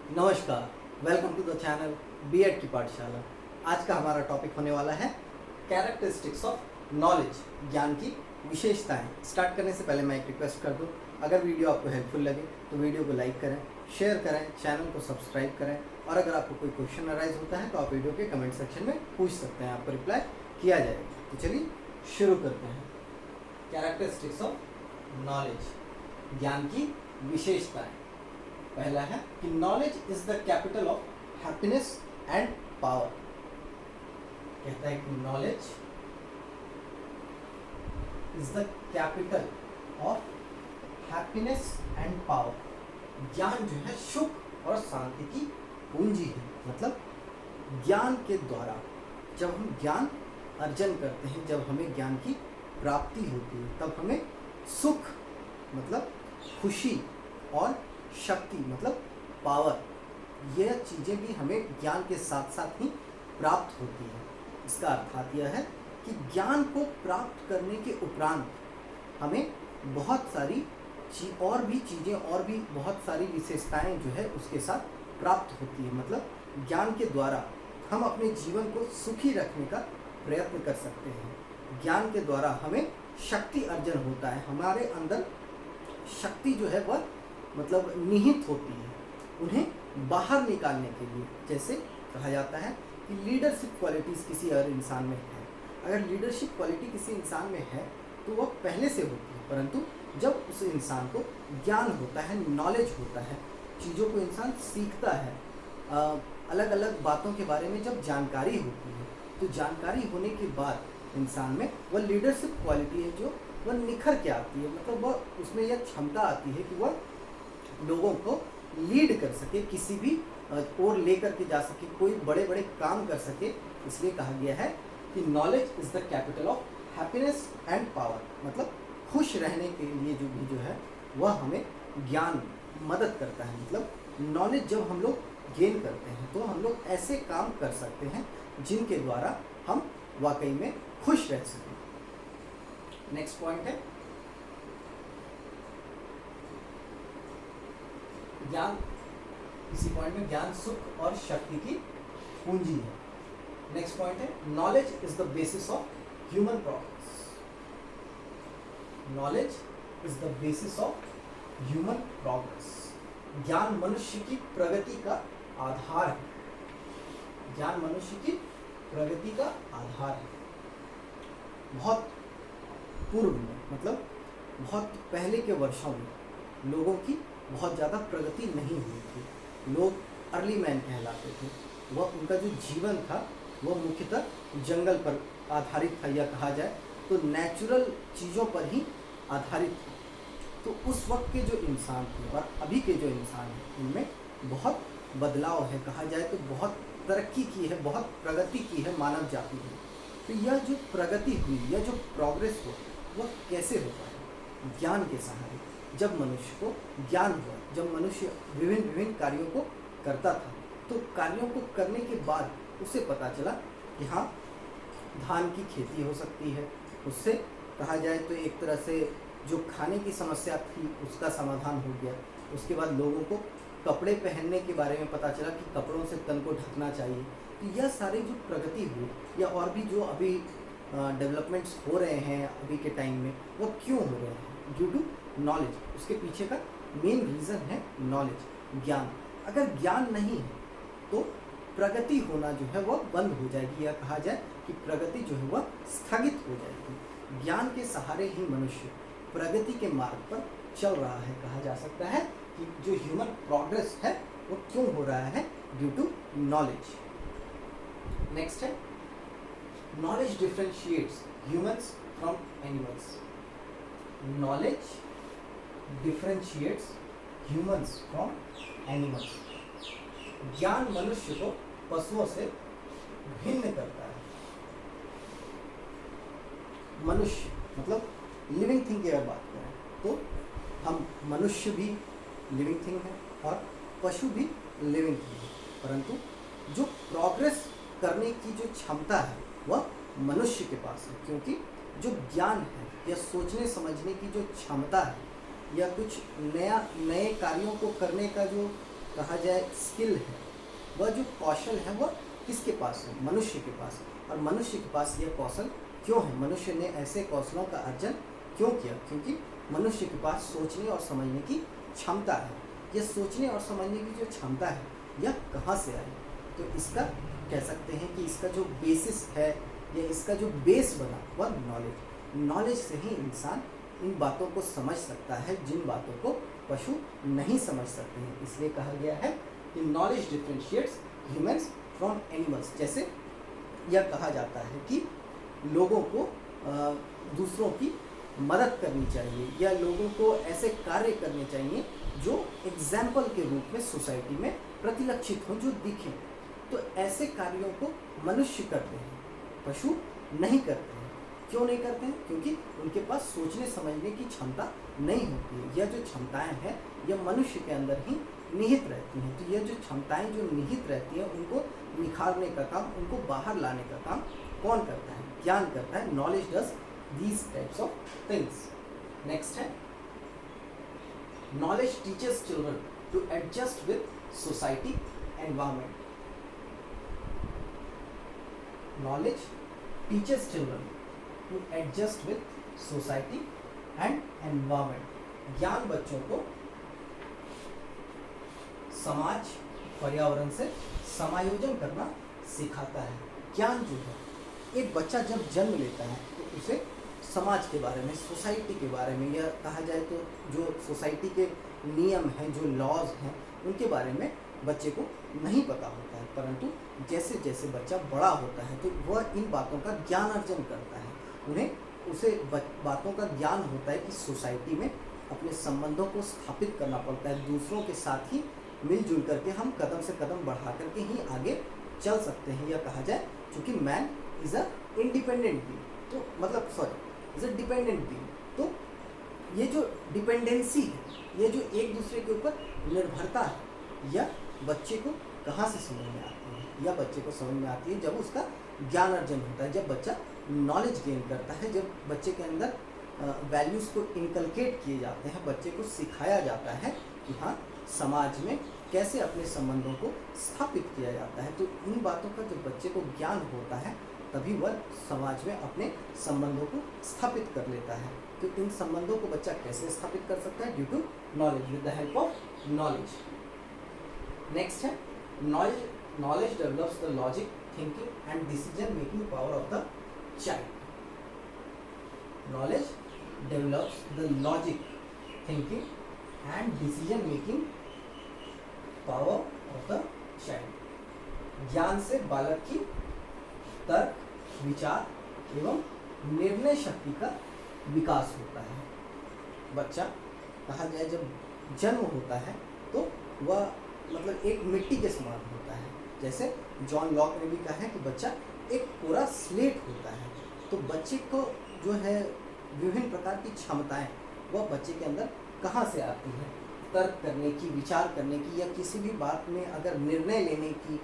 नमस्कार, welcome to the channel BEd की पाठशाला। आज का हमारा टॉपिक होने वाला है कैरेक्टरिस्टिक्स ऑफ नॉलेज, ज्ञान की विशेषताएं। स्टार्ट करने से पहले मैं एक रिक्वेस्ट कर दूं, अगर वीडियो आपको हेल्पफुल लगे तो वीडियो को लाइक करें, शेयर करें, चैनल को सब्सक्राइब करें और अगर आपको कोई क्वेश्चन अराइज होता है तो आप वीडियो के कमेंट सेक्शन में पूछ सकते हैं, आपको रिप्लाई किया जाएगा। तो चलिए शुरू करते हैं। कैरेक्टरिस्टिक्स ऑफ नॉलेज, ज्ञान की विशेषताएं। पहला है कि knowledge is the capital of happiness and power. कहता है कि knowledge is the capital of happiness and power. ज्ञान जो है सुख और शांति की पूंजी है। मतलब ज्ञान के द्वारा जब हम ज्ञान अर्जन करते हैं, जब हमें ज्ञान की प्राप्ति होती है, तब हमें सुख मतलब खुशी और शक्ति मतलब पावर, यह चीज़ें भी हमें ज्ञान के साथ साथ ही प्राप्त होती है। इसका अर्थात यह है कि ज्ञान को प्राप्त करने के उपरांत हमें बहुत सारी और भी बहुत सारी विशेषताएं जो है उसके साथ प्राप्त होती है। मतलब ज्ञान के द्वारा हम अपने जीवन को सुखी रखने का प्रयत्न कर सकते हैं। ज्ञान के द्वारा हमें शक्ति अर्जन होता है, हमारे अंदर शक्ति जो है वह मतलब निहित होती है, उन्हें बाहर निकालने के लिए। जैसे कहा जाता है कि लीडरशिप क्वालिटीज़ किसी और इंसान में है। अगर लीडरशिप क्वालिटी किसी इंसान में है तो वह पहले से होती है, परंतु जब उस इंसान को ज्ञान होता है, नॉलेज होता है, चीज़ों को इंसान सीखता है, अलग अलग बातों के बारे में जब जानकारी होती है, तो जानकारी होने के बाद इंसान में वह लीडरशिप क्वालिटी है जो वह निखर के आती है। मतलब वह उसमें यह क्षमता आती है कि वह लोगों को लीड कर सके, किसी भी ओर लेकर के जा सके, कोई बड़े बड़े काम कर सके। इसलिए कहा गया है कि knowledge is the capital of happiness and power. मतलब खुश रहने के लिए जो है वह हमें ज्ञान मदद करता है। मतलब नॉलेज जब हम लोग गेन करते हैं तो हम लोग ऐसे काम कर सकते हैं जिनके द्वारा हम वाकई में खुश रह सकें। नेक्स्ट पॉइंट है ज्ञान। इसी पॉइंट में ज्ञान सुख और शक्ति की पूंजी है। नेक्स्ट पॉइंट है knowledge is the basis of human progress. Knowledge is the basis of human progress. ज्ञान मनुष्य की प्रगति का आधार है। ज्ञान मनुष्य की प्रगति का आधार है। बहुत पूर्व में मतलब बहुत पहले के वर्षों में लोगों की बहुत ज़्यादा प्रगति नहीं हुई थी। लोग अर्ली मैन कहलाते थे। वह उनका जो जीवन था वह मुख्यतः जंगल पर आधारित था, या कहा जाए तो नेचुरल चीज़ों पर ही आधारित था। तो उस वक्त के जो इंसान थे और अभी के जो इंसान हैं उनमें बहुत बदलाव है। कहा जाए तो बहुत तरक्की की है, बहुत प्रगति की है मानव जाति ने। तो यह जो प्रगति हुई, यह जो प्रोग्रेस हो, वह कैसे होता है? ज्ञान के सहारे। जब मनुष्य को ज्ञान हुआ, जब मनुष्य विभिन्न कार्यों को करता था, तो कार्यों को करने के बाद उसे पता चला कि हाँ, धान की खेती हो सकती है। उससे कहा जाए तो एक तरह से जो खाने की समस्या थी उसका समाधान हो गया। उसके बाद लोगों को कपड़े पहनने के बारे में पता चला कि कपड़ों से तन को ढकना चाहिए। तो यह सारी जो प्रगति हुई या और भी जो अभी डेवलपमेंट्स हो रहे हैं अभी के टाइम में, वो क्यों हो रहे हैं? Due to knowledge. उसके पीछे का मेन रीज़न है नॉलेज, ज्ञान। अगर ज्ञान नहीं है तो प्रगति होना जो है वह बंद हो जाएगी, या कहा जाए कि प्रगति जो है वह स्थगित हो जाएगी। ज्ञान के सहारे ही मनुष्य प्रगति के मार्ग पर चल रहा है। कहा जा सकता है कि जो ह्यूमन प्रोग्रेस है वो क्यों हो रहा है? Due to knowledge. नेक्स्ट है knowledge differentiates humans from animals. Knowledge differentiates humans from animals. ज्ञान मनुष्य को पशुओं से भिन्न करता है। मनुष्य मतलब लिविंग थिंग की अगर बात करें तो हम मनुष्य भी लिविंग थिंग है और पशु भी लिविंग थिंग है, परंतु जो प्रोग्रेस करने की जो क्षमता है वह मनुष्य के पास है। क्योंकि जो ज्ञान है या सोचने समझने की जो क्षमता है या कुछ नए कार्यों को करने का जो कहा जाए स्किल है, वह जो कौशल है वह किसके पास है? मनुष्य के पास। और मनुष्य के पास यह कौशल क्यों है? मनुष्य ने ऐसे कौशलों का अर्जन क्यों किया? क्योंकि मनुष्य के पास सोचने और समझने की क्षमता है। यह सोचने और समझने की जो क्षमता है यह कहाँ से आई? तो इसका कह सकते हैं कि इसका जो बेसिस है या इसका जो बेस बना वह नॉलेज। नॉलेज से ही इंसान इन बातों को समझ सकता है जिन बातों को पशु नहीं समझ सकते हैं। इसलिए कहा गया है कि knowledge differentiates humans from animals. जैसे यह कहा जाता है कि लोगों को दूसरों की मदद करनी चाहिए या लोगों को ऐसे कार्य करने चाहिए जो एग्जाम्पल के रूप में सोसाइटी में प्रतिलक्षित हो, जो दिखें। तो ऐसे कार्यों को मनुष्य करते हैं, पशु नहीं करते हैं। क्यों नहीं करते हैं? क्योंकि उनके पास सोचने समझने की क्षमता नहीं होती है। यह जो क्षमताएं हैं यह मनुष्य के अंदर ही निहित रहती हैं। तो यह जो क्षमताएं जो निहित रहती हैं उनको निखारने का काम, उनको बाहर लाने का काम कौन करता है? ज्ञान करता है। Knowledge does these types of things. Next है, knowledge teaches children to adjust with society environment. Knowledge teaches children to adjust with society and environment. ज्ञान बच्चों को समाज पर्यावरण से समायोजन करना सिखाता है। ज्ञान जो है, एक बच्चा जब जन्म लेता है तो उसे समाज के बारे में, सोसाइटी के बारे में, या कहा जाए तो जो सोसाइटी के नियम हैं, जो लॉज हैं, उनके बारे में बच्चे को नहीं पता होता है। परंतु जैसे जैसे बच्चा बड़ा होता है तो वह इन बातों का ज्ञान अर्जन करता है। उसे बातों का ज्ञान होता है कि सोसाइटी में अपने संबंधों को स्थापित करना पड़ता है। दूसरों के साथ ही मिलजुल करके हम कदम से कदम बढ़ा करके ही आगे चल सकते हैं। यह कहा जाए क्योंकि man is a independent being, तो मतलब sorry is a dependent being. तो ये जो डिपेंडेंसी है, ये जो एक दूसरे के ऊपर निर्भरता है, यह बच्चे को कहाँ से समझ में आती है? यह बच्चे को समझ में आती है जब उसका ज्ञान अर्जन होता है, जब बच्चा नॉलेज गेन करता है, जब बच्चे के अंदर वैल्यूज़ को इनकलकेट किए जाते हैं, बच्चे को सिखाया जाता है कि हाँ, समाज में कैसे अपने संबंधों को स्थापित किया जाता है। तो इन बातों का जब बच्चे को ज्ञान होता है तभी वह समाज में अपने संबंधों को स्थापित कर लेता है। तो इन संबंधों को बच्चा कैसे स्थापित कर सकता है? Due to knowledge, with the help of knowledge. Next है, knowledge develops the logic, thinking and decision making power of the child. Knowledge develops the logic, thinking and decision making power of the child. ज्ञान से बालक की तर्क, विचार एवं निर्णय शक्ति का विकास होता है। बच्चा कहा जाए जब जन्म होता है तो वह मतलब एक मिट्टी के समान होता है। जैसे जॉन लॉक ने भी कहा है कि बच्चा एक पूरा स्लेट होता है। तो बच्चे को जो है विभिन्न प्रकार की क्षमताएं वह बच्चे के अंदर कहाँ से आती हैं? तर्क करने की, विचार करने की, या किसी भी बात में अगर निर्णय लेने की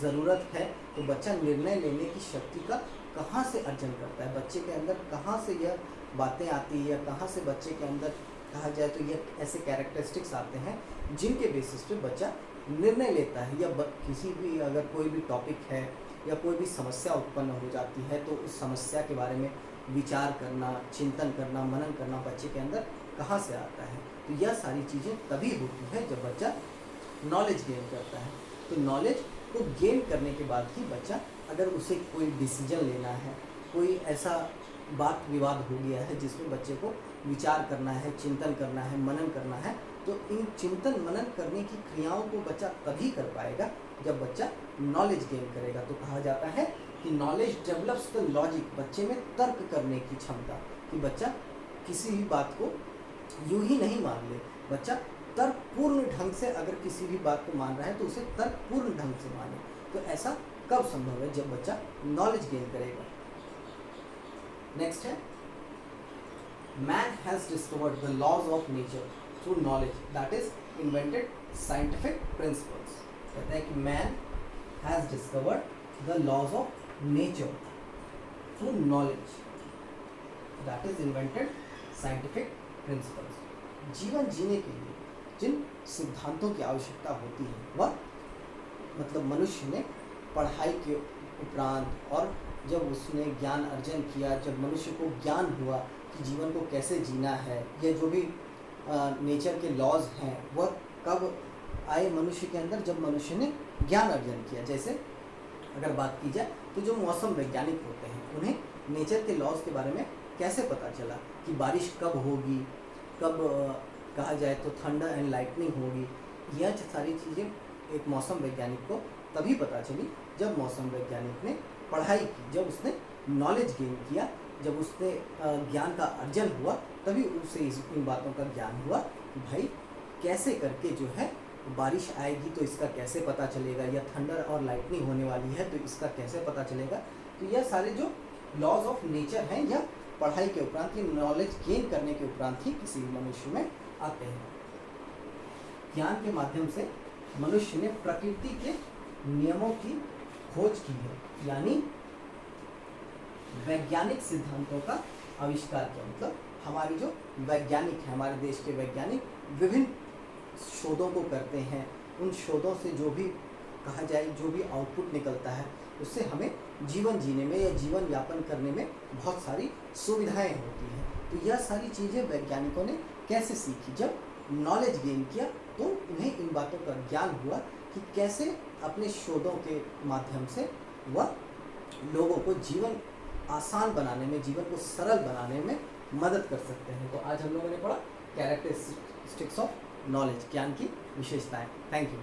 ज़रूरत है तो बच्चा निर्णय लेने की शक्ति का कहाँ से अर्जन करता है? बच्चे के अंदर कहाँ से यह बातें आती है, या कहाँ से बच्चे के अंदर कहा जाए तो यह ऐसे कैरेक्टरिस्टिक्स आते हैं जिनके बेसिस पे बच्चा निर्णय लेता है। या किसी भी अगर कोई भी टॉपिक है या कोई भी समस्या उत्पन्न हो जाती है तो उस समस्या के बारे में विचार करना, चिंतन करना, मनन करना बच्चे के अंदर कहाँ से आता है? तो यह सारी चीज़ें तभी होती है जब बच्चा नॉलेज गेन करता है। तो नॉलेज को गेन करने के बाद ही बच्चा, अगर उसे कोई डिसीजन लेना है, कोई ऐसा बात विवाद हो गया है जिसमें बच्चे को विचार करना है, चिंतन करना है, मनन करना है, तो इन चिंतन मनन करने की क्रियाओं को बच्चा तभी कर पाएगा जब बच्चा नॉलेज गेन करेगा। तो कहा जाता है कि नॉलेज डेवलप्स द लॉजिक, बच्चे में तर्क करने की क्षमता, कि बच्चा किसी भी बात को यूं ही नहीं मान ले। बच्चा तर्कपूर्ण ढंग से अगर किसी भी बात को मान रहा है तो उसे तर्कपूर्ण ढंग से माने। तो ऐसा कब संभव है? जब बच्चा नॉलेज गेन करेगा। नेक्स्ट है, man has discovered the laws of nature through knowledge, that is invented scientific principles. कहते हैं कि man has discovered the laws of nature through knowledge, that is invented scientific principles. जीवन जीने के लिए जिन सिद्धांतों की आवश्यकता होती है वह मतलब मनुष्य ने पढ़ाई के उपरांत और जब उसने ज्ञान अर्जन किया, जब मनुष्य को ज्ञान हुआ कि जीवन को कैसे जीना है, या जो भी नेचर के लॉज हैं वह कब आए मनुष्य के अंदर, जब मनुष्य ने ज्ञान अर्जन किया। जैसे अगर बात की जाए तो जो मौसम वैज्ञानिक होते हैं उन्हें नेचर के लॉज के बारे में कैसे पता चला कि बारिश कब होगी, कब कहा जाए तो थंडर एंड लाइटनिंग होगी, यह सारी चीज़ें एक मौसम वैज्ञानिक को तभी पता चली जब मौसम वैज्ञानिक ने पढ़ाई की, जब उसने नॉलेज गेन किया, जब उसने ज्ञान का अर्जन हुआ, तभी उसे इन बातों का ज्ञान हुआ कि भाई कैसे करके जो है बारिश आएगी तो इसका कैसे पता चलेगा, या थंडर और लाइटनिंग होने वाली है तो इसका कैसे पता चलेगा। तो यह सारे जो लॉज ऑफ नेचर हैं यह पढ़ाई के उपरांत, ये नॉलेज गेन करने के उपरांत ही किसी भी मनुष्य में आते हैं। ज्ञान के माध्यम से मनुष्य ने प्रकृति के नियमों की खोज की है, यानी वैज्ञानिक सिद्धांतों का आविष्कार किया। मतलब हमारे जो वैज्ञानिक हैं, हमारे देश के वैज्ञानिक विभिन्न शोधों को करते हैं, उन शोधों से जो भी कहा जाए जो भी आउटपुट निकलता है उससे हमें जीवन जीने में या जीवन यापन करने में बहुत सारी सुविधाएं होती हैं। तो यह सारी चीज़ें वैज्ञानिकों ने कैसे सीखी, जब नॉलेज गेन किया तो उन्हें इन बातों का ज्ञान हुआ कि कैसे अपने शोधों के माध्यम से वह लोगों को जीवन आसान बनाने में, जीवन को सरल बनाने में मदद कर सकते हैं। तो आज हम लोगों ने पढ़ा कैरेक्टरिस्टिक्स ऑफ नॉलेज, ज्ञान की विशेषताएं। Thank you.